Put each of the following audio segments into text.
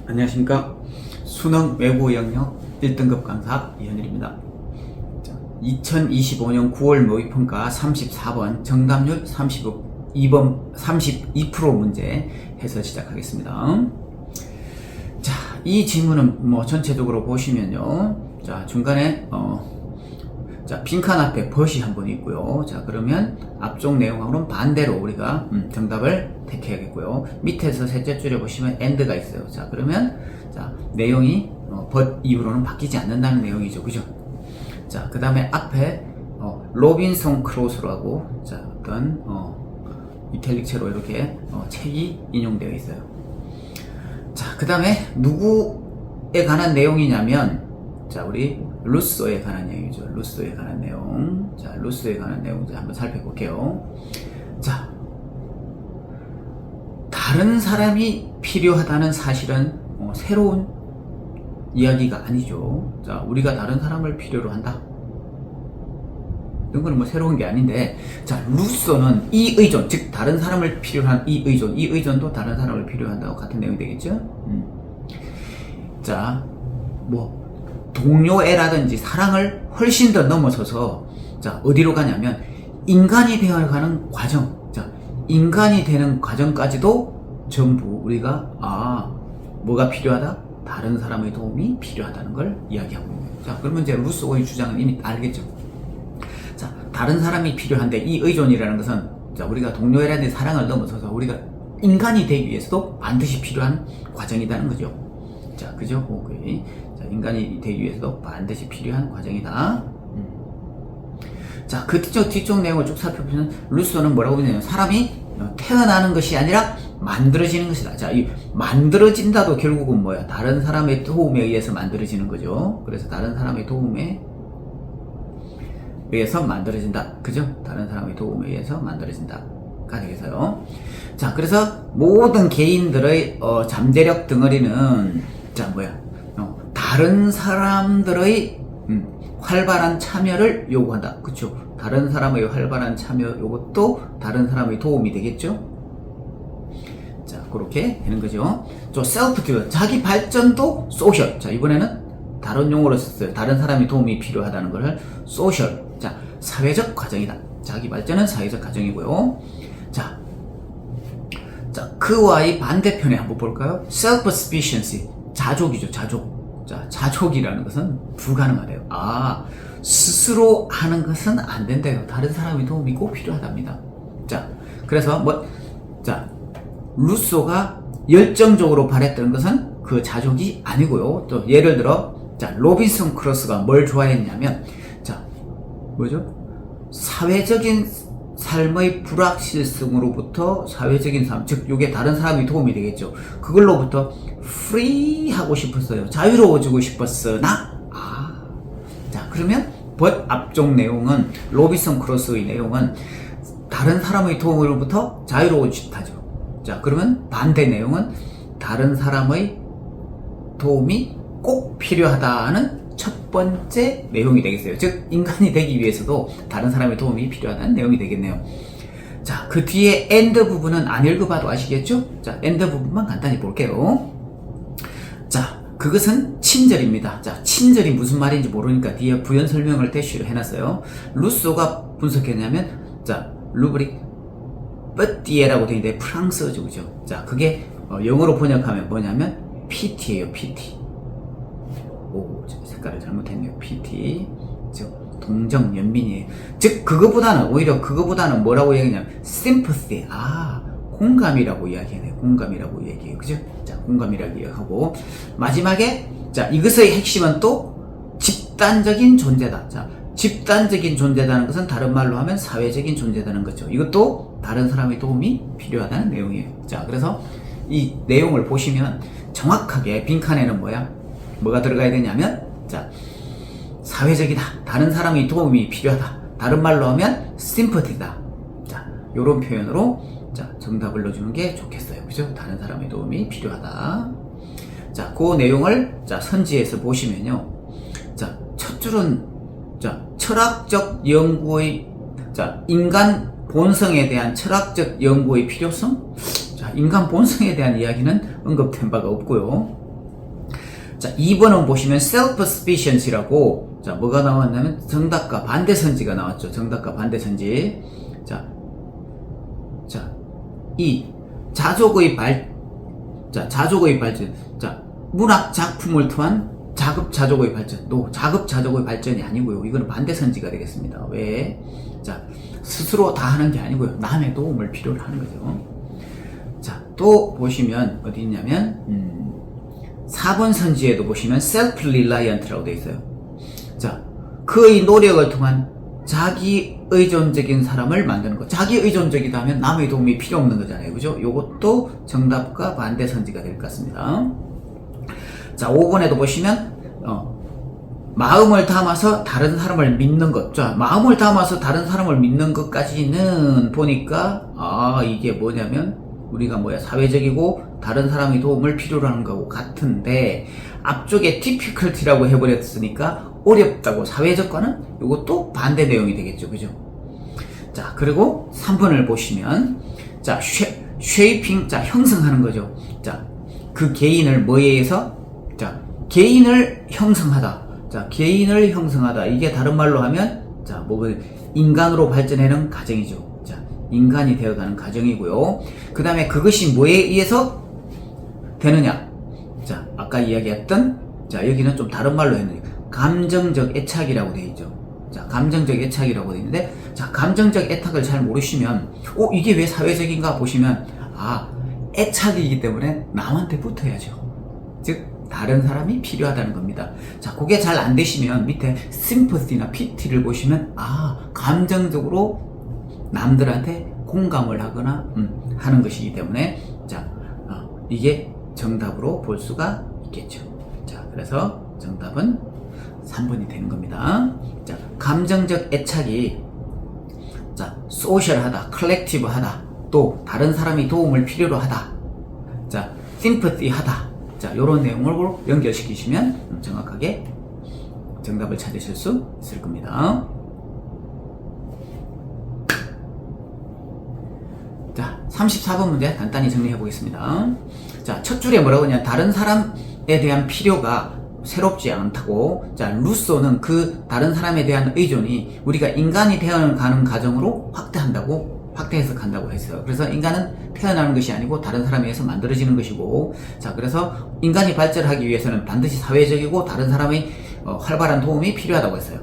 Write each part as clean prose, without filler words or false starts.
안녕하십니까. 수능 외국어 영역 1등급 강사 이현일입니다. 2025년 9월 모의평가 34번 정답률 32% 문제 해서 시작하겠습니다. 자, 이 지문은 전체적으로 보시면요. 자, 중간에 자, 빈칸 앞에 벗이 한번 있고요. 자, 그러면 앞쪽 내용하고는 반대로 우리가 정답을 택해야겠고요. 밑에서 셋째 줄에 보시면 and가 있어요. 자, 그러면 자, 내용이 but 이후로는 바뀌지 않는다는 내용이죠. 그죠? 자, 그 다음에 앞에 로빈son 크루소라고 자, 어떤 이탈릭체로 이렇게 책이 인용되어 있어요. 자, 그 다음에 누구에 관한 내용이냐면 자, 우리 루소에 관한 내용이죠. 루소에 관한 내용. 자, 루소에 관한 내용 이제 한번 살펴볼게요. 자, 다른 사람이 필요하다는 사실은 새로운 이야기가 아니죠. 자, 우리가 다른 사람을 필요로 한다. 이런 거는 새로운 게 아닌데, 자, 루소는 이 의존, 즉 다른 사람을 필요한 이 의존도 다른 사람을 필요한다고 같은 내용이 되겠죠. 자, 동료애라든지 사랑을 훨씬 더 넘어서서 자, 어디로 가냐면 인간이 되어가는 과정, 자, 인간이 되는 과정까지도 전부 우리가 뭐가 필요하다? 다른 사람의 도움이 필요하다는 걸 이야기하고 있는 거예요. 자, 그러면 이제 루소의 주장은 이미 알겠죠. 자, 다른 사람이 필요한데 이 의존이라는 것은 자, 우리가 동료애라든지 사랑을 넘어서서 우리가 인간이 되기 위해서도 반드시 필요한 과정이라는 거죠. 자, 그죠? 오케이. 자, 인간이 되기 위해서도 반드시 필요한 과정이다. 자, 그 뒤쪽 내용을 쭉 살펴보면 루소는 뭐라고 하냐면 사람이 태어나는 것이 아니라 만들어지는 것이다. 자, 이 만들어진다도 결국은 뭐야? 다른 사람의 도움에 의해서 만들어지는 거죠. 그래서 다른 사람의 도움에 의해서 만들어진다. 그죠? 다른 사람의 도움에 의해서 만들어진다. 가 되겠어요. 자, 그래서 모든 개인들의 잠재력 덩어리는 자, 다른 사람들의 활발한 참여를 요구한다. 그쵸? 다른 사람의 활발한 참여, 요것도 다른 사람의 도움이 되겠죠? 자, 그렇게 되는 거죠. 저 self-develop, 자기 발전도 social. 자, 이번에는 다른 용어로 썼어요. 다른 사람의 도움이 필요하다는 것을 social. 자, 사회적 과정이다. 자기 발전은 사회적 과정이고요. 자, 그와의 반대편에 한번 볼까요? self-sufficiency. 자족이죠, 자족. 자, 자족이라는 것은 불가능하대요. 스스로 하는 것은 안 된대요. 다른 사람의 도움이 꼭 필요하답니다. 자, 그래서 자, 루소가 열정적으로 바랬던 것은 그 자족이 아니고요. 또 예를 들어, 자, 로빈슨 크루소가 뭘 좋아했냐면, 자, 뭐죠? 사회적인 삶의 불확실성으로부터 사회적인 삶, 즉, 요게 다른 사람이 도움이 되겠죠. 그걸로부터 free 하고 싶었어요. 자유로워지고 싶었으나, 자, 그러면, 앞쪽 내용은, 로빈슨 크루소의 내용은 다른 사람의 도움으로부터 자유로워지고 싶다죠. 자, 그러면 반대 내용은 다른 사람의 도움이 꼭 필요하다는 첫 번째 내용이 되겠어요. 즉, 인간이 되기 위해서도 다른 사람의 도움이 필요하다는 내용이 되겠네요. 자, 그 뒤에 end 부분은 안 읽어봐도 아시겠죠? 자, end 부분만 간단히 볼게요. 자, 그것은 친절입니다. 자, 친절이 무슨 말인지 모르니까 뒤에 부연 설명을 대쉬로 해놨어요. 루소가 분석했냐면, 자, 루브릭 뿌띠에라고 되어 있는데 프랑스어죠, 그죠? 자, 그게 영어로 번역하면 뭐냐면 PT예요, PT. 색깔을 잘못했네요. PT. 즉, 동정, 연민이에요. 즉, 오히려 그거보다는 뭐라고 얘기하냐면, sympathy. 공감이라고 이야기해요. 공감이라고 얘기해요. 그죠? 자, 공감이라고 이야기하고. 마지막에, 자, 이것의 핵심은 또 집단적인 존재다. 자, 집단적인 존재다는 것은 다른 말로 하면 사회적인 존재다는 거죠. 이것도 다른 사람의 도움이 필요하다는 내용이에요. 자, 그래서 이 내용을 보시면 정확하게 빈칸에는 뭐가 들어가야 되냐면, 자, 사회적이다. 다른 사람의 도움이 필요하다. 다른 말로 하면 sympathy다. 자, 요런 표현으로 자, 정답을 넣어주는 게 좋겠어요. 그죠? 다른 사람의 도움이 필요하다. 자, 그 내용을 자, 선지에서 보시면요. 자, 첫 줄은 자, 철학적 연구의 자, 인간 본성에 대한 철학적 연구의 필요성? 자, 인간 본성에 대한 이야기는 언급된 바가 없고요. 자, 2번은 보시면 self-sufficiency라고, 자, 뭐가 나왔냐면 정답과 반대선지가 나왔죠. 정답과 반대선지. 자, 자족의 발전. 자, 문학 작품을 통한 자급자족의 발전. 또 자급자족의 발전이 아니고요. 이거는 반대선지가 되겠습니다. 왜? 자, 스스로 다 하는 게 아니고요. 남의 도움을 필요로 하는 거죠. 자, 또 보시면 어디 있냐면 4번 선지에도 보시면 self-reliant라고 되어 있어요. 자, 그의 노력을 통한 자기 의존적인 사람을 만드는 것. 자기 의존적이다 하면 남의 도움이 필요 없는 거잖아요. 그죠? 요것도 정답과 반대 선지가 될 것 같습니다. 자, 5번에도 보시면 마음을 담아서 다른 사람을 믿는 것. 자, 마음을 담아서 다른 사람을 믿는 것까지는 보니까 이게 뭐냐면 우리가 사회적이고 다른 사람의 도움을 필요로 하는 거하고 같은데, 앞쪽에 difficulty라고 해버렸으니까 어렵다고, 사회적과는 이것도 반대 내용이 되겠죠. 그죠? 자, 그리고 3번을 보시면, 자, shaping, 자, 형성하는 거죠. 자, 그 개인을 뭐에 의해서? 자, 개인을 형성하다. 자, 개인을 형성하다. 이게 다른 말로 하면, 자, 인간으로 발전하는 과정이죠. 자, 인간이 되어가는 과정이고요. 그 다음에 그것이 뭐에 의해서 되느냐? 자, 아까 이야기했던, 자, 여기는 좀 다른 말로 했는데, 감정적 애착이라고 되어 있죠. 자, 감정적 애착이라고 되어 있는데, 자, 감정적 애착을 잘 모르시면, 이게 왜 사회적인가 보시면, 애착이기 때문에 남한테 붙어야죠. 즉, 다른 사람이 필요하다는 겁니다. 자, 그게 잘 안 되시면 밑에 sympathy나 pity를 보시면, 감정적으로 남들한테 공감을 하거나, 하는 것이기 때문에, 자, 이게 정답으로 볼 수가 있겠죠. 자, 그래서 정답은 3번이 되는 겁니다. 자, 감정적 애착이, 자, 소셜하다, 컬렉티브하다, 또 다른 사람이 도움을 필요로 하다, 자, 심퍼티하다. 자, 요런 내용으로 연결시키시면 정확하게 정답을 찾으실 수 있을 겁니다. 자, 34번 문제 간단히 정리해 보겠습니다. 자, 첫 줄에 뭐라고 하냐, 다른 사람에 대한 필요가 새롭지 않다고. 자, 루소는 그 다른 사람에 대한 의존이 우리가 인간이 되어가는 과정으로 확대 해석한다고 했어요. 그래서 인간은 태어나는 것이 아니고 다른 사람에 의해서 만들어지는 것이고, 자, 그래서 인간이 발전하기 위해서는 반드시 사회적이고 다른 사람의 활발한 도움이 필요하다고 했어요.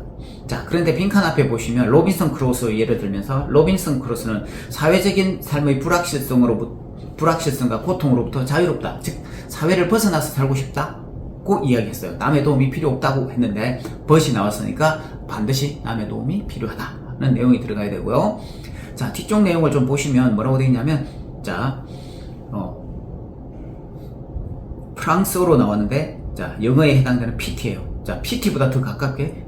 자, 그런데 빈칸 앞에 보시면 로빈슨 크루소 예를 들면서, 로빈슨 크루소는 사회적인 삶의 불확실성과 고통으로부터 자유롭다. 즉, 사회를 벗어나서 살고 싶다고 이야기했어요. 남의 도움이 필요 없다고 했는데 벗이 나왔으니까 반드시 남의 도움이 필요하다는 내용이 들어가야 되고요. 자, 뒤쪽 내용을 좀 보시면 뭐라고 되어 있냐면, 자, 프랑스어로 나왔는데, 자, 영어에 해당되는 PT예요. 자, PT보다 더 가깝게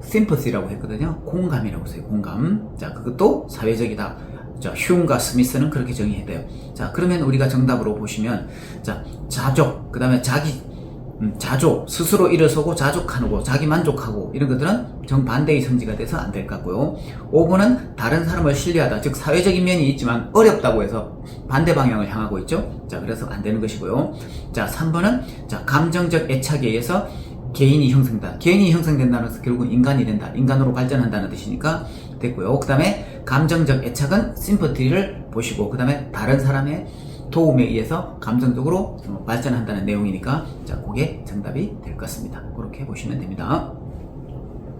sympathy라고 했거든요. 공감이라고 써요. 공감. 자, 그것도 사회적이다. 자, 휴움과 스미스는 그렇게 정의했대요. 자, 그러면 우리가 정답으로 보시면, 자, 자족, 그 다음에 자족, 스스로 일어서고 자족하고 자기 만족하고, 이런 것들은 정반대의 성지가 돼서 안 될 것 같고요. 5번은 다른 사람을 신뢰하다. 즉, 사회적인 면이 있지만 어렵다고 해서 반대 방향을 향하고 있죠. 자, 그래서 안 되는 것이고요. 자, 3번은, 자, 감정적 애착에 의해서 개인이 형성된다. 개인이 형성된다는 것은 결국 인간이 된다. 인간으로 발전한다는 뜻이니까 됐고요. 그 다음에 감정적 애착은 심퍼티를 보시고, 그 다음에 다른 사람의 도움에 의해서 감정적으로 발전한다는 내용이니까, 자, 그게 정답이 될 것 같습니다. 그렇게 보시면 됩니다.